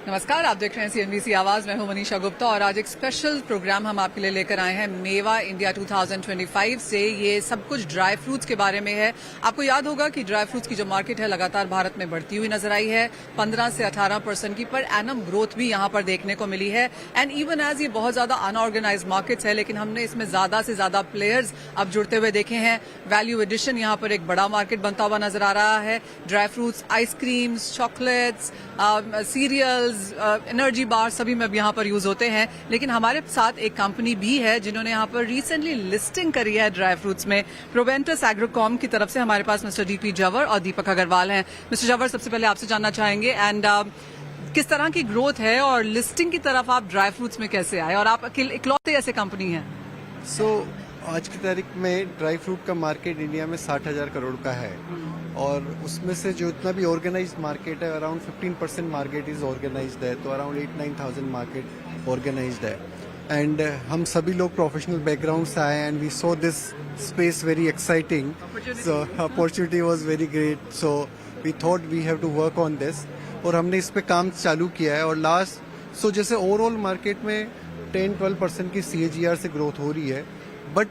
नमस्कार, आप देख रहे हैं CNBC आवाज। मैं हूं मनीषा गुप्ता और आज एक स्पेशल प्रोग्राम हम आपके लिए लेकर आए हैं। मेवा इंडिया 2025 से ये सब कुछ ड्राई फ्रूट्स के बारे में है। आपको याद होगा कि ड्राई फ्रूट्स की जो मार्केट है लगातार भारत में बढ़ती हुई नजर आई है। 15 से 18% की पर एनम ग्रोथ भी यहां पर देखने को मिली है। एंड इवन एज ये बहुत ज्यादा अनऑर्गेनाइज मार्केट्स है, लेकिन हमने इसमें ज्यादा से ज्यादा प्लेयर्स अब जुड़ते हुए देखे हैं। वैल्यू एडिशन यहां पर एक बड़ा मार्केट बनता हुआ नजर आ रहा है। Dry fruits, ice creams, chocolates, cereals, energy bar सभी में अब यहाँ पर यूज होते हैं। लेकिन हमारे साथ एक कंपनी भी है जिन्होंने यहाँ पर रिसेंटली लिस्टिंग करी है ड्राई फ्रूट्स में। प्रोवेंटस एग्रोकॉम की तरफ से हमारे पास मिस्टर डीपी जवर और दीपक अग्रवाल हैं। मिस्टर जवर, सबसे पहले आपसे जानना चाहेंगे एंड किस तरह की ग्रोथ है और लिस्टिंग की तरफ आप ड्राई फ्रूट्स में कैसे आए और आप इकलौते ऐसे कंपनी हैं? आज की तारीख में ड्राई फ्रूट का मार्केट इंडिया में 60,000 करोड़ का है और उसमें से जो इतना भी ऑर्गेनाइज्ड मार्केट है, अराउंड 15% मार्केट इज ऑर्गेनाइज्ड है, तो अराउंड 8-9,000 मार्केट ऑर्गेनाइज्ड है। एंड हम सभी लोग प्रोफेशनल बैकग्राउंड से आए and we saw this space very exciting, so opportunity was very great, so we thought we have to work on this और हमने इस पे काम चालू किया है। और जैसे ओवरऑल मार्केट में 10-12% की CAGR से ग्रोथ हो रही है, बट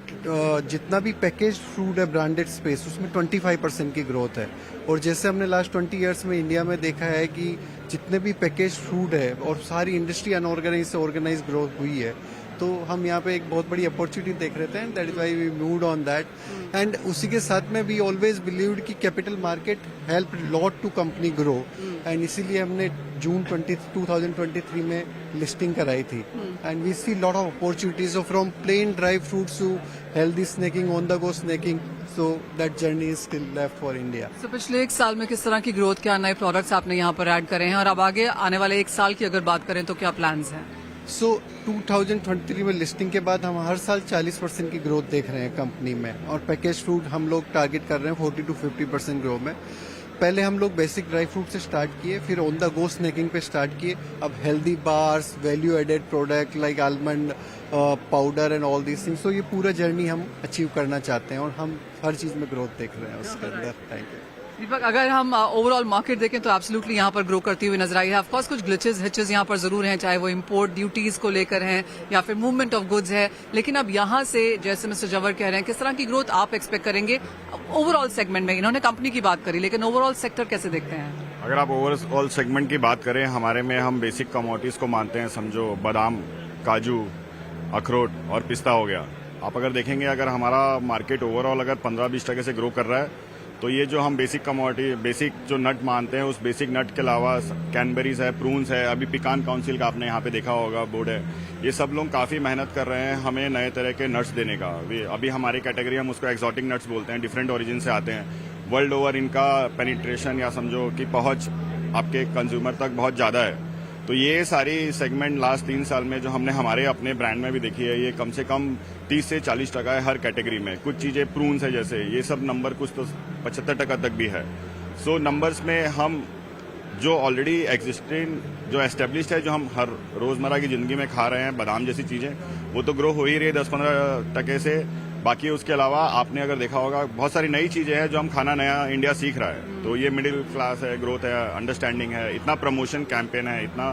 जितना भी पैकेज फूड है ब्रांडेड स्पेस उसमें 25% की ग्रोथ है। और जैसे हमने लास्ट 20 ईयर्स में इंडिया में देखा है कि जितने भी पैकेज फूड है और सारी इंडस्ट्री अनऑर्गेनाइज से ऑर्गेनाइज ग्रोथ हुई है, तो हम यहाँ पे एक बहुत बड़ी अपॉर्चुनिटी देख रहे थे and that is why we moved on that. And उसी के साथ में वी ऑलवेज बिलीव्ड कि capital market help lot to company grow and इसीलिए हमने जून 2023 में लिस्टिंग कराई थी। And we see lot of opportunities from plain dry fruits to healthy snacking, on the go snacking, so that journey is still left for India. तो पिछले एक साल में किस तरह की ग्रोथ, क्या नए प्रोडक्ट्स आपने यहाँ पर ऐड करे हैं और अब आगे आने वाले एक साल की अगर बात करें तो क्या प्लान्स हैं? 2023 में लिस्टिंग के बाद हम हर साल 40% की ग्रोथ देख रहे हैं कंपनी में और पैकेज फूड हम लोग टारगेट कर रहे हैं 40-50% ग्रोथ में। पहले हम लोग बेसिक ड्राई फ्रूट से स्टार्ट किए, फिर ऑन द गो स्नैकिंग पे स्टार्ट किए, अब healthy bars, value added product like almond powder and all these things. तो ये पूरा जर्नी हम अचीव करना चाहते हैं और हम हर चीज में ग्रोथ देख रहे हैं उसके अंदर। थैंक यू दीपक, अगर हम ओवरऑल मार्केट देखें तो एब्सोल्युटली यहाँ पर ग्रो करती हुई नजर आई है। ऑफकोर्स कुछ ग्लिचेस हिचेस यहाँ पर जरूर हैं, चाहे वो इंपोर्ट ड्यूटीज को लेकर हैं या फिर मूवमेंट ऑफ गुड्स है, लेकिन अब यहाँ से जैसे मिस्टर जवर कह रहे हैं, किस तरह की ग्रोथ आप एक्सपेक्ट करेंगे ओवरऑल सेगमेंट में? इन्होंने कंपनी की बात करी, लेकिन ओवरऑल सेक्टर कैसे देखते हैं? अगर आप ओवरऑल सेगमेंट की बात करें, हमारे में हम बेसिक कमोडिटीज को मानते हैं। समझो बादाम, काजू, अखरोट और पिस्ता हो गया। आप अगर देखेंगे, अगर हमारा मार्केट ओवरऑल अगर 15-20% से ग्रो कर रहा है, तो ये जो हम बेसिक कमोडिटी, बेसिक जो नट मानते हैं, उस बेसिक नट के अलावा कैनबेरीज है, प्रून्स है, अभी पिकान काउंसिल का आपने यहाँ पे देखा होगा बोर्ड है, ये सब लोग काफ़ी मेहनत कर रहे हैं हमें नए तरह के नट्स देने का। अभी हमारी कैटेगरी, हम उसको एक्सोटिक नट्स बोलते हैं, डिफरेंट ओरिजिन से आते हैं। वर्ल्ड ओवर इनका पेनिट्रेशन या समझो कि पहुँच आपके कंज्यूमर तक बहुत ज़्यादा है। तो ये सारी सेगमेंट लास्ट 3 साल में जो हमने हमारे अपने ब्रांड में भी देखी है, ये कम से कम 30 से 40% है हर कैटेगरी में। कुछ चीज़ें प्रून्स है जैसे, ये सब नंबर कुछ तो 75% तक भी है। सो नंबर्स में हम जो ऑलरेडी एग्जिस्टिंग, जो एस्टेब्लिश्ड है, जो हम हर रोज़मर्रा की ज़िंदगी में खा रहे हैं, बादाम जैसी चीज़ें, वो तो ग्रो हो ही रही है 10-15% से। बाकी उसके अलावा आपने अगर देखा होगा, बहुत सारी नई चीज़ें हैं जो हम खाना नया इंडिया सीख रहा है। तो ये मिडिल क्लास है, ग्रोथ है, अंडरस्टैंडिंग है, इतना प्रमोशन कैंपेन है, इतना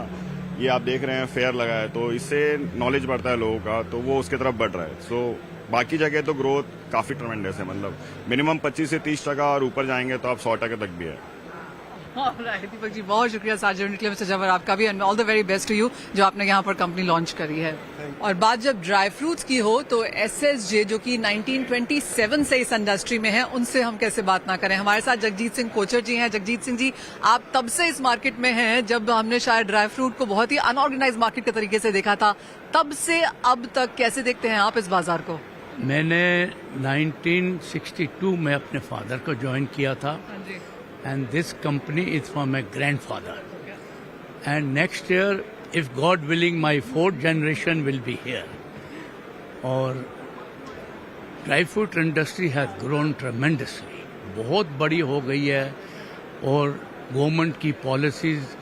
ये आप देख रहे हैं फेयर लगा है, तो इससे नॉलेज बढ़ता है लोगों का, तो वो उसकी तरफ बढ़ रहा है। सो बाकी जगह तो ग्रोथ काफ़ी ट्रेमेंडस है, मतलब मिनिमम 25 से 30% और ऊपर जाएंगे तो आप 100% तक भी है। दीपक जी, बहुत शुक्रिया साथ जुड़ने के लिए। मिस्टर जवर, आपका भी all the very best to you जो आपने यहाँ पर कंपनी लॉन्च करी है। और बात जब ड्राई फ्रूट्स की हो तो SSJ जो कि 1927 से इस इंडस्ट्री में है, उनसे हम कैसे बात ना करें। हमारे साथ जगजीत सिंह कोचर जी हैं। जगजीत सिंह जी, आप तब से इस मार्केट में हैं जब हमने शायद ड्राई फ्रूट को बहुत ही अनऑर्गेनाइज मार्केट के तरीके से देखा था। तब से अब तक कैसे देखते हैं आप इस बाजार को? मैंने 1962 में अपने फादर को ज्वाइन किया था and this company is for my grandfather. And next year, if God willing, my 4th generation will be here. और dry fruit industry has grown tremendously. बहुत बड़ी हो गई है और गवर्नमेंट की पॉलिसीज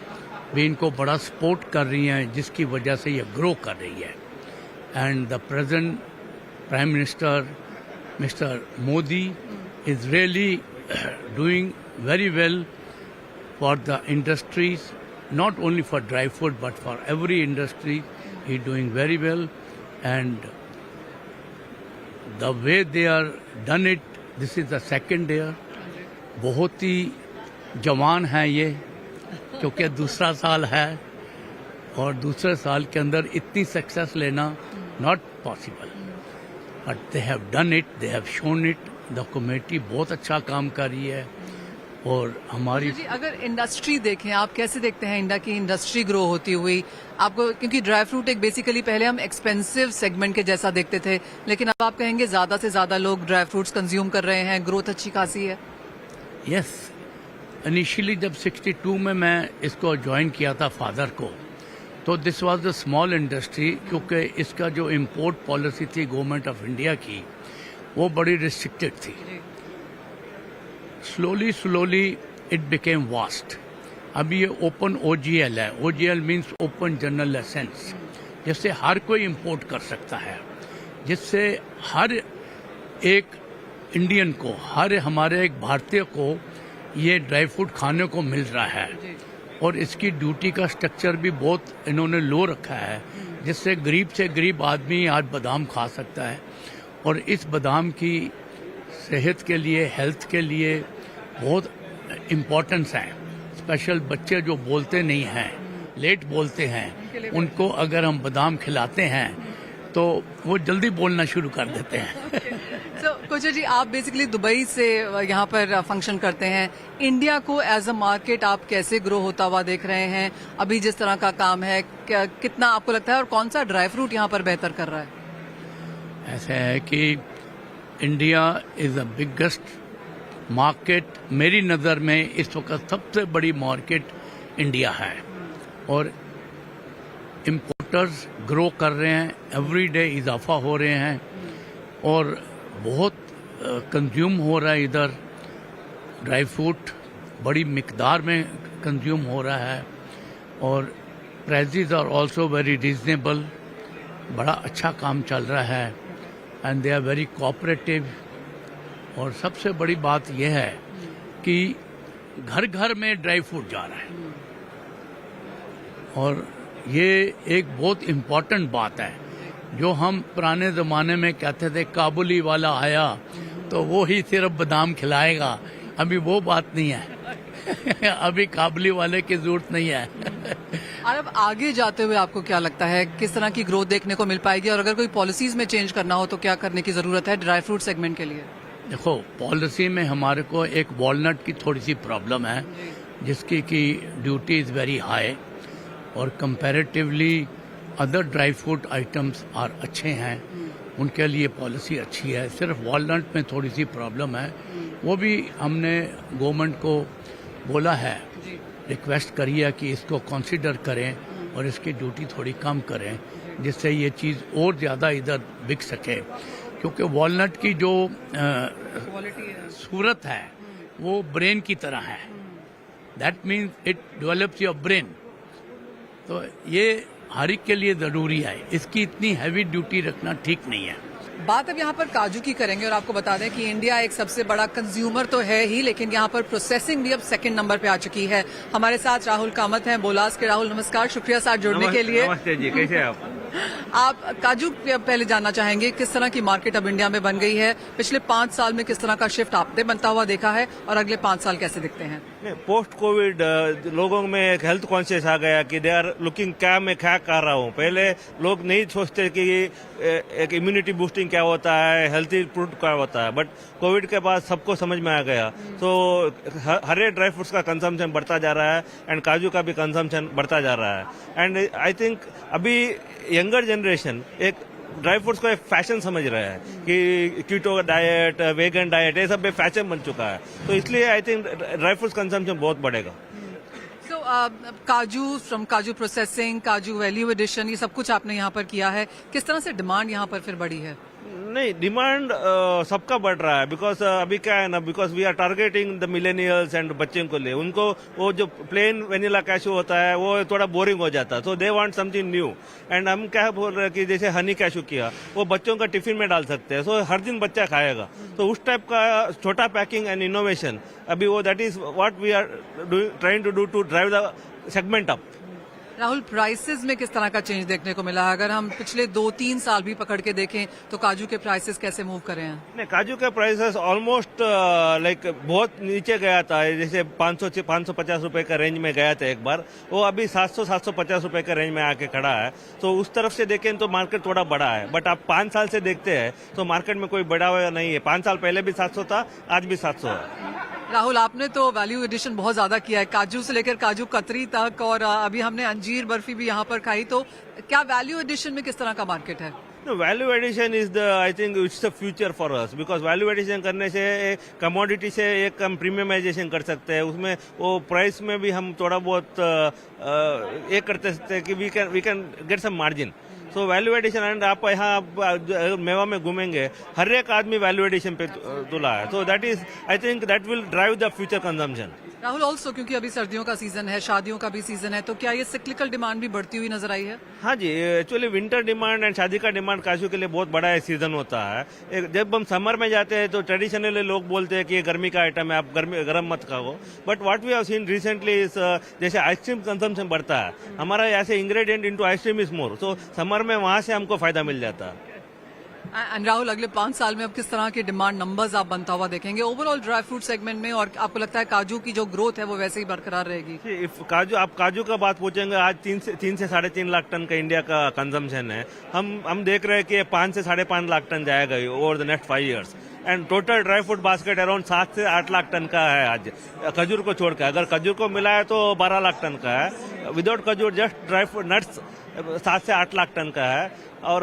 भी इनको बड़ा सपोर्ट कर रही हैं, जिसकी वजह से ये ग्रो कर रही है। And the present prime minister mister Modi is really doing very well for the industries, not only for dry food but for every industry. He doing very well, and the way they are done it, this is the second year. बहुत ही जवान है ये, क्योंकि दूसरा साल है और दूसरे साल के अंदर इतनी सक्सेस लेना not possible, but they have done it, they have shown it. The committee बहुत अच्छा काम कर रही है और हमारी जी, अगर इंडस्ट्री देखें, आप कैसे देखते हैं इंडिया की इंडस्ट्री ग्रो होती हुई आपको? क्योंकि ड्राई फ्रूट एक बेसिकली पहले हम एक्सपेंसिव सेगमेंट के जैसा देखते थे, लेकिन अब आप कहेंगे ज्यादा से ज्यादा लोग ड्राई फ्रूट्स कंज्यूम कर रहे हैं, ग्रोथ अच्छी खासी है. यस, इनिशियली जब 62 में मैं इसको ज्वाइन किया था फादर को, तो this was the small industry, क्योंकि इसका जो इम्पोर्ट पॉलिसी थी गवर्नमेंट ऑफ इंडिया की वो बड़ी रिस्ट्रिक्टेड थी. Slowly it became vast. अभी ये ओपन OGL है. OGL means open general licence, जिससे हर कोई इंपोर्ट कर सकता है, जिससे हर एक इंडियन को, हर हमारे एक भारतीय को ये ड्राई फ्रूट खाने को मिल रहा है. और इसकी ड्यूटी का स्ट्रक्चर भी बहुत इन्होंने लो रखा है, जिससे गरीब से गरीब आदमी आज बादाम खा सकता है. और इस बादाम की सेहत के लिए, हेल्थ के लिए बहुत इम्पोर्टेंस है. स्पेशल बच्चे जो बोलते नहीं हैं, लेट बोलते हैं, उनको अगर हम बादाम खिलाते हैं तो वो जल्दी बोलना शुरू कर देते हैं. तो कोचर जी, आप बेसिकली दुबई से यहाँ पर फंक्शन करते हैं. इंडिया को एज अ मार्केट आप कैसे ग्रो होता हुआ देख रहे हैं? अभी जिस तरह का काम है, कितना आपको लगता है, और कौन सा ड्राई फ्रूट यहाँ पर बेहतर कर रहा है? ऐसा है कि India is the biggest market. मेरी नज़र में इस वक्त सबसे बड़ी मार्केट इंडिया है, और इम्पोर्टर्स ग्रो कर रहे हैं, एवरी डे इजाफा हो रहे हैं, और बहुत कंज्यूम हो रहा है. इधर ड्राई फ्रूट बड़ी मिकदार में कंज्यूम हो रहा है, और prices are also very reasonable. बड़ा अच्छा काम चल रहा है, and they are very cooperative. और सबसे बड़ी बात यह है कि घर घर में ड्राई फ्रूट जा रहा है, और ये एक बहुत इम्पोर्टेंट बात है. जो हम पुराने ज़माने में कहते थे काबुली वाला आया तो वो ही सिर्फ बादाम खिलाएगा, अभी वो बात नहीं है. अभी काबुली वाले की जरूरत नहीं है. और अब आगे जाते हुए आपको क्या लगता है, किस तरह की ग्रोथ देखने को मिल पाएगी? और अगर कोई पॉलिसीज में चेंज करना हो तो क्या करने की जरूरत है ड्राई फ्रूट सेगमेंट के लिए? देखो, पॉलिसी में हमारे को एक वॉलनट की थोड़ी सी प्रॉब्लम है, जिसकी कि ड्यूटी इज़ वेरी हाई, और comparatively other dry fruit items are अच्छे हैं, उनके लिए पॉलिसी अच्छी है. सिर्फ वॉलनट में थोड़ी सी प्रॉब्लम है. वो भी हमने गवर्नमेंट को बोला है, रिक्वेस्ट करी है कि इसको कंसीडर करें और इसकी ड्यूटी थोड़ी कम करें, जिससे ये चीज़ और ज़्यादा इधर बिक सके. क्योंकि वॉलनट की जो सूरत है वो ब्रेन की तरह है. That means it develops your brain. तो ये हर एक के लिए ज़रूरी है. इसकी इतनी हैवी ड्यूटी रखना ठीक नहीं है. बात अब यहाँ पर काजू की करेंगे, और आपको बता दें कि इंडिया एक सबसे बड़ा कंज्यूमर तो है ही, लेकिन यहाँ पर प्रोसेसिंग भी अब सेकंड नंबर पे आ चुकी है. हमारे साथ राहुल कामत हैं, बोलास के. राहुल नमस्कार, शुक्रिया साथ जुड़ने के लिए. नमस्ते जी, कैसे हैं आप? आप काजू पहले जानना चाहेंगे, किस तरह की मार्केट अब इंडिया में बन गई है? पिछले 5 साल में किस तरह का शिफ्ट आपने बनता हुआ देखा है, और अगले 5 साल कैसे दिखते हैं? पोस्ट कोविड लोगों में एक हेल्थ कॉन्शियस आ गया कि दे आर लुकिंग क्या मैं क्या कर रहा हूँ. पहले लोग नहीं सोचते कि एक इम्यूनिटी बूस्टिंग क्या होता है, हेल्थी फूड क्या होता है, बट कोविड के बाद सबको समझ में आ गया. तो हर एक ड्राई फ्रूट्स का कंजम्पशन बढ़ता जा रहा है, एंड काजू का भी कंजम्पशन बढ़ता जा रहा है. एंड आई थिंक अभी यंगर जनरेशन एक ड्राई फ्रूट्स को एक फैशन समझ रहा है कि कीटो डाइट, वेगन डाइट, ये सब एक फैशन बन चुका है. तो इसलिए I think dry fruits consumption बहुत बढ़ेगा. सो काजू, फ्रॉम काजू प्रोसेसिंग, काजू वैल्यू एडिशन, ये सब कुछ आपने यहाँ पर किया है. किस तरह से डिमांड यहाँ पर फिर बढ़ी है? नहीं, डिमांड सबका बढ़ रहा है. बिकॉज अभी क्या है ना, because we are targeting the millennials and बच्चों को लिए. उनको वो जो प्लेन वेनिला कैशू होता है वो थोड़ा बोरिंग हो जाता है, तो they want something new. And हम क्या बोल रहे हैं कि जैसे हनी कैशू किया, वो बच्चों का टिफिन में डाल सकते हैं, सो हर दिन बच्चा खाएगा. तो उस टाइप का छोटा पैकिंग एंड इनोवेशन, अभी वो that is what we are trying to do to drive the segment up. Rahul, prices में किस तरह का चेंज देखने को मिला है? अगर हम पिछले 2-3 साल भी पकड़ के देखें तो काजू के प्राइसेस कैसे मूव कर रहे हैं? नहीं, काजू के प्राइसेस ऑलमोस्ट लाइक बहुत नीचे गया था, जैसे 550 रुपए का रेंज में गया था एक बार, वो अभी 750 रुपए का रेंज में आके खड़ा है। तो उस तरफ से देखें तो मार्केट थोड़ा बड़ा है, बट आप 5 साल से देखते हैं तो मार्केट में कोई बढ़ा हुआ नहीं है। 5 साल पहले भी 700 था, आज भी 700 है। राहुल, आपने तो वैल्यू एडिशन बहुत ज्यादा किया है, काजू से लेकर काजू कतरी तक, और अभी हमने अंजीर बर्फी भी यहाँ पर खाई। तो क्या वैल्यू एडिशन में किस तरह का मार्केट है? No, value addition is the, I think it's the future for us, because value addition करने से कमोडिटी से एक हम प्रीमियमाइजेशन कर सकते हैं, उसमें वो प्राइस में भी हम थोड़ा बहुत ये करते सकते हैं कि we can get some margin. So value addition, and आप यहाँ मेवा में घूमेंगे, हर एक आदमी वैल्यू एडिशन पे तुला है। So that is, I think that will drive the future consumption. Rahul, also क्योंकि अभी सर्दियों का सीजन है, शादियों का भी सीजन है, तो क्या ये सिक्लिकल डिमांड भी बढ़ती हुई नजर आई है? हाँ जी, एक्चुअली विंटर डिमांड एंड शादी का डिमांड काजू के लिए बहुत बड़ा सीजन होता है। जब हम समर में जाते हैं तो ट्रेडिशनली लोग बोलते हैं कि ये गर्मी का आइटम है, आप गर्म मत खाओ। But what we have seen recently is, जैसे आइसक्रीम कंजम्पशन बढ़ता है, हमारा ऐसे ingredient into ice cream is more, so summer में वहां से हमको फायदा मिल जाता है। एंड राहुल, अगले 5 साल में अब किस तरह के डिमांड नंबर्स आप बनता हुआ देखेंगे ओवरऑल ड्राई फ्रूट सेगमेंट में, और आपको लगता है काजू की जो ग्रोथ है वो वैसे ही बरकरार रहेगी? आप काजू का बात पूछेंगे, आज 3 से 3.5 लाख टन का इंडिया का कंजम्पशन है। हम देख रहे हैं कि 5 से 5.5 लाख टन जाएगा over the next 5 years, and total dry fruit basket around 7 से 8 लाख टन का है आज, खजूर को छोड़कर। अगर खजूर को मिला है तो 12 लाख टन का है, विदाउट खजूर जस्ट ड्राई फ्रूट नट्स 7 से 8 लाख टन का है। और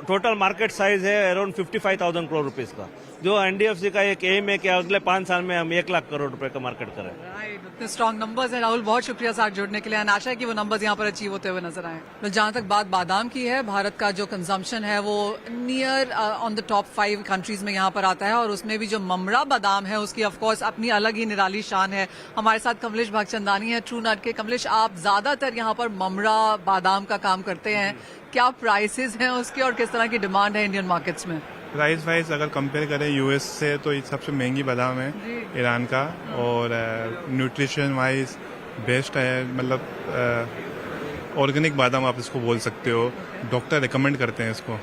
टोटल मार्केट साइज है अराउंड 55,000 करोड़ रुपीस का, जो एनडीएफसी का एक एम है कि अगले 5 साल में हम 1 लाख करोड़ रुपए का मार्केट करें। इतने स्ट्रॉन्ग नंबर्स हैं राहुल, बहुत शुक्रिया साथ जुड़ने के लिए, आशा है कि वो नंबर्स यहाँ पर अचीव होते हुए नजर आए। तो जहाँ तक बात बादाम की है, भारत का जो कंजम्पशन है वो near on the top 5 countries में यहाँ पर आता है, और उसमें भी जो ममरा बादाम है उसकी ऑफकोर्स अपनी अलग ही निराली शान है। हमारे साथ कमलेश भागचंदानी है ट्रू नट के। कमलेश, आप ज्यादातर यहाँ पर ममरा बादाम का काम करते हैं, क्या प्राइसेस हैं उसके और किस तरह की डिमांड है इंडियन मार्केट्स में? प्राइस वाइज अगर कंपेयर करें यूएस से तो ये सबसे महंगी बादाम है ईरान का, और न्यूट्रिशन वाइज बेस्ट है, मतलब ऑर्गेनिक बादाम आप इसको बोल सकते हो, डॉक्टर रिकमेंड करते हैं इसको।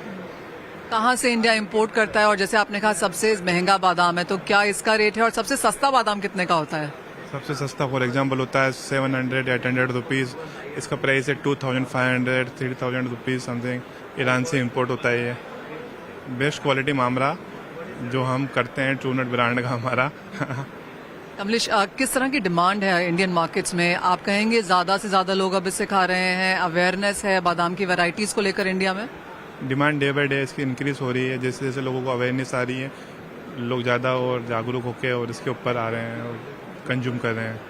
कहाँ से इंडिया इंपोर्ट करता है, और जैसे आपने कहा सबसे महंगा बादाम है, तो क्या इसका रेट है, और सबसे सस्ता बादाम कितने का होता है? सबसे सस्ता फॉर एग्जांपल होता है 700-800 रुपीज़, इसका प्राइस है 2,500-3,000 रुपीज़ समथिंग, ईरान से इंपोर्ट होता है ये। बेस्ट क्वालिटी मामरा जो हम करते हैं, ट्रू नट ब्रांड का हमारा। कमलेश, किस तरह की डिमांड है इंडियन मार्केट्स में? आप कहेंगे ज्यादा से ज्यादा लोग अब इससे खा रहे हैं, अवेयरनेस है बादाम की वैरायटीज को लेकर इंडिया में? डिमांड डे बाय डे इसकी इंक्रीज हो रही है, जैसे जैसे लोगों को अवेयरनेस आ रही है, लोग ज़्यादा और जागरूक होकर और इसके ऊपर आ रहे हैं और कंज्यूम कर रहे हैं।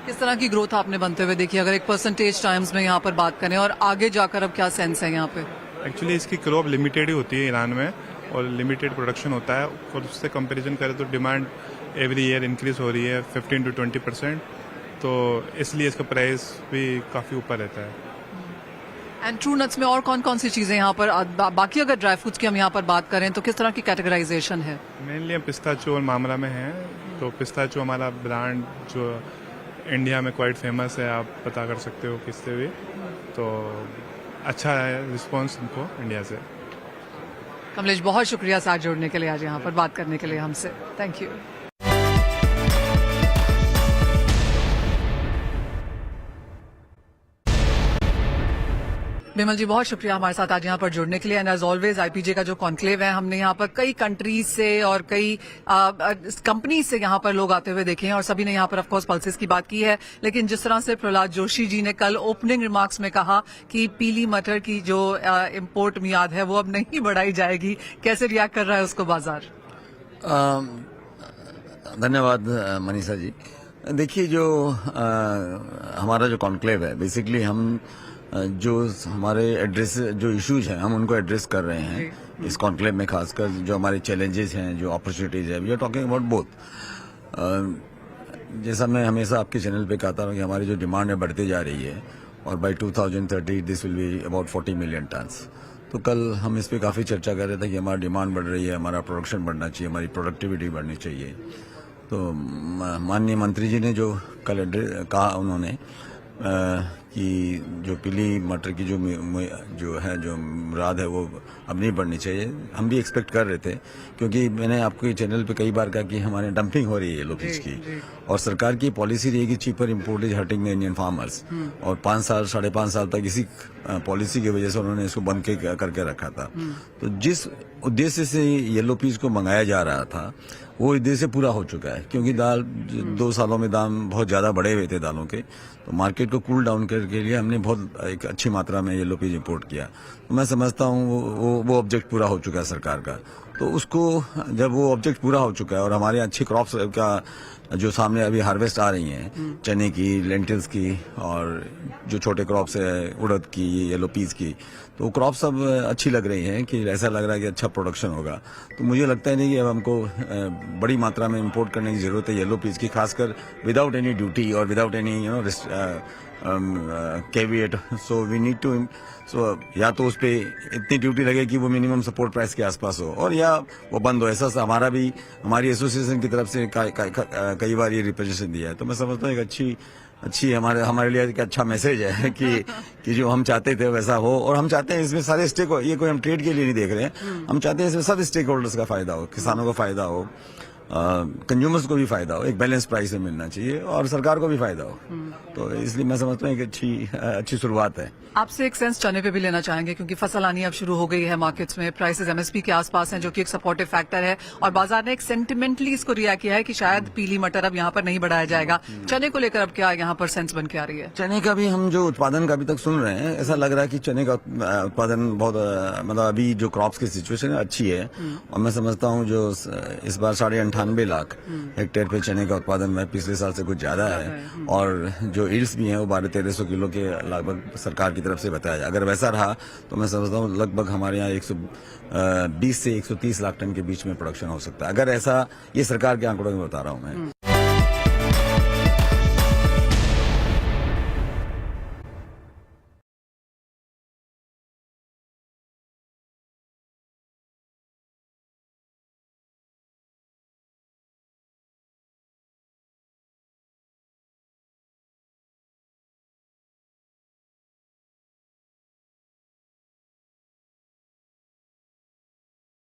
किस तरह की ग्रोथ आपने बनते हुए देखी, अगर एक परसेंटेज टाइम्स में यहाँ पर बात करें, और आगे जाकर अब क्या सेंस है यहाँ पे? एक्चुअली इसकी क्रॉप लिमिटेड ही होती है ईरान में, और लिमिटेड प्रोडक्शन होता है, और उससे कंपैरिजन करें तो डिमांड एवरी ईयर इंक्रीज हो रही है 15 to 20%, तो इसलिए इसका प्राइस भी काफ़ी ऊपर रहता है। एंड ट्रू नट्स में और कौन कौन सी चीजें यहाँ पर, बाकी अगर ड्राई फ्रूट्स की हम यहाँ पर बात करें तो किस तरह की कैटेगराइजेशन है? मेनली हम पिस्ताचो और मामला में हैं, तो पिस्ताचो हमारा ब्रांड जो इंडिया में क्वाइट फेमस है, आप पता कर सकते हो किससे भी, तो अच्छा है रिस्पॉन्स इनको इंडिया से। कमलेश, बहुत शुक्रिया साथ जोड़ने के लिए, आज यहाँ पर बात करने के लिए हमसे, थैंक यू। बिमल जी, बहुत शुक्रिया हमारे साथ आज यहाँ पर जुड़ने के लिए, एंड एज ऑलवेज आईपीजे का जो कॉन्क्लेव है, हमने यहाँ पर कई कंट्रीज से और कई कंपनीज से यहाँ पर लोग आते हुए देखे हैं, और सभी ने यहाँ पर ऑफकोर्स पल्सेस की बात की है, लेकिन जिस तरह से प्रहलाद जोशी जी ने कल ओपनिंग रिमार्क्स में कहा कि पीली मटर की जो इम्पोर्ट मियाद है वो अब नहीं बढ़ाई जाएगी, कैसे रिएक्ट कर रहा है उसको बाजार? धन्यवाद मनीषा जी। देखिए, जो हमारा जो कॉन्क्लेव है, बेसिकली हम जो हमारे एड्रेस जो इश्यूज हैं हम उनको एड्रेस कर रहे हैं इस कॉन्क्लेव में, खासकर जो हमारे चैलेंजेस हैं, जो अपॉर्चुनिटीज है, we are talking about both. जैसा मैं हमेशा आपके चैनल पे कहता हूँ कि हमारी जो डिमांड है बढ़ती जा रही है, और by 2030 this will be about 40 million tonnes. तो कल हम इस पे काफ़ी चर्चा कर रहे थे कि हमारी डिमांड बढ़ रही है, हमारा प्रोडक्शन बढ़ना चाहिए, हमारी प्रोडक्टिविटी बढ़नी चाहिए। तो माननीय मंत्री जी ने जो कल कहा, उन्होंने कि जो पीली मटर की जो मुराद है वो अब नहीं बढ़नी चाहिए। हम भी एक्सपेक्ट कर रहे थे, क्योंकि मैंने आपको ये चैनल पे कई बार कहा कि हमारे डंपिंग हो रही है येलो पीच की, और सरकार की पॉलिसी रही कि cheaper import is hurting the Indian farmers, और 5 साल 5.5 साल तक इसी पॉलिसी की वजह से उन्होंने इसको बंद करके रखा था। तो जिस उद्देश्य से येलो पीच को मंगाया जा रहा था वो उद्देश्य पूरा हो चुका है, क्योंकि दाल 2 सालों में दाम बहुत ज्यादा बढ़े हुए थे दालों के, तो मार्केट को कूल डाउन करने के लिए हमने बहुत एक अच्छी मात्रा में येलो पीच इंपोर्ट किया। तो मैं समझता हूँ वो ऑब्जेक्ट पूरा हो चुका है सरकार का। तो उसको जब वो ऑब्जेक्ट पूरा हो चुका है और हमारे अच्छी क्रॉप्स का जो सामने अभी हार्वेस्ट आ रही हैं, चने की, लेंटिल्स की, और जो छोटे क्रॉप्स है उड़द की, येलो पीस की, तो क्रॉप सब अच्छी लग रही हैं कि ऐसा लग रहा है कि अच्छा प्रोडक्शन होगा। तो मुझे लगता है नहीं कि अब हमको बड़ी मात्रा में इंपोर्ट करने की जरूरत है येलो पीस की, खासकर विदाउट एनी ड्यूटी और without any caveat. So we need to या तो उस पे इतनी ड्यूटी लगे कि वो मिनिमम सपोर्ट प्राइस के आसपास हो, और या वो बंद हो। ऐसा हमारी एसोसिएशन की तरफ से कई बार ये रिप्रेजेंटेशन दिया है। तो मैं समझता हूँ एक अच्छी हमारे लिए एक अच्छा मैसेज है कि जो हम चाहते थे वैसा हो, और हम चाहते हैं इसमें सारे ये कोई हम ट्रेड के लिए नहीं देख रहे हैं, हम चाहते हैं इसमें सब स्टेक होल्डर्स का फायदा हो, किसानों को फायदा हो, कंज्यूमर्स को भी फायदा हो, एक बैलेंस प्राइस में मिलना चाहिए, और सरकार को भी फायदा हो। तो इसलिए मैं समझता हूँ एक अच्छी शुरुआत है। आपसे एक सेंस चने पे भी लेना चाहेंगे, क्योंकि फसल आनी अब शुरू हो गई है मार्केट्स में, प्राइसेस एमएसपी के आसपास हैं, जो कि एक सपोर्टिव फैक्टर है, और बाजार ने एक सेंटिमेंटली इसको रिएक्ट किया है कि शायद पीली मटर अब यहाँ पर नहीं बढ़ाया जाएगा। चने को लेकर अब क्या यहाँ पर सेंस बन के आ रही है? चने का भी हम जो उत्पादन का अभी तक सुन रहे हैं, ऐसा लग रहा है कि चने का उत्पादन बहुत मतलब अभी जो क्रॉप्स की सिचुएशन है अच्छी है, और मैं समझता हूँ जो इस बार 98.5 लाख हेक्टेयर पे चने का उत्पादन में पिछले साल से कुछ ज्यादा है, और जो ईल्ड्स भी हैं वो 1200-1300 किलो के लगभग सरकार की तरफ से बताया जाए। अगर वैसा रहा तो मैं समझता हूँ लगभग हमारे यहाँ 120 से 130 लाख टन के बीच में प्रोडक्शन हो सकता है, अगर ऐसा, ये सरकार के आंकड़ों में बता रहा हूँ मैं।